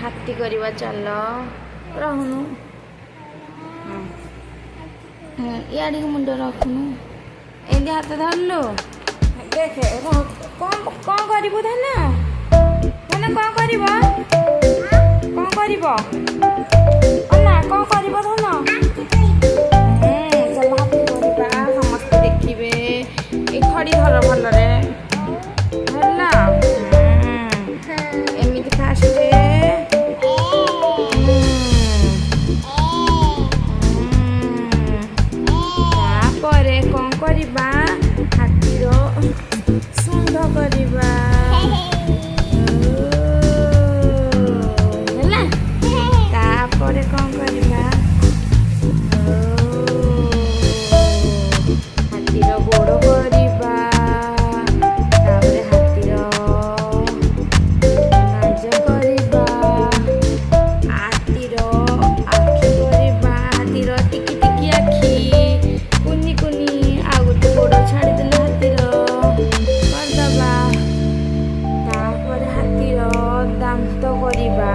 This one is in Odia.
ହାତୀ କରିବା ଚାଲ ରହୁନୁ ଇଆଡ଼ିକି ମୁଣ୍ଡ ରଖୁନୁ ଏମିତି ହାତ ଧରିଲୁ ଦେଖେ କ'ଣ କରିବୁ ଧନ ଧନ କ'ଣ କରିବ ନା କ'ଣ କରିବ ଧନ ଚାଲ ହାତୀ କରିବା ସମସ୍ତେ ଦେଖିବେ ଏ ଖଡ଼ି ଧର ଭଲରେ ହେଲା ଏମିତି ଫାଷ୍ଟ ତାପରେ କ'ଣ କରିବା ହାତୀର ଶୁଣ୍ଢ କରିବା ହେଲା ତାପରେ କ'ଣ କରିବା ହାତୀର ଗୋଡ଼ କରିବା ତାପରେ ହାତୀର ନାଜ କରିବା ହାତୀର ଆଖି କରିବା ହାତୀର ଟିକି ଟିକି ଆଖି କୁନି କୁନି ଆଉ ଗୋଟେ ଗୋଡ଼ ଛାଡ଼ିଦେଲେ ହାତୀର କରିଦେବା ତାପରେ ହାତୀର ଦାନ୍ତ କରିବା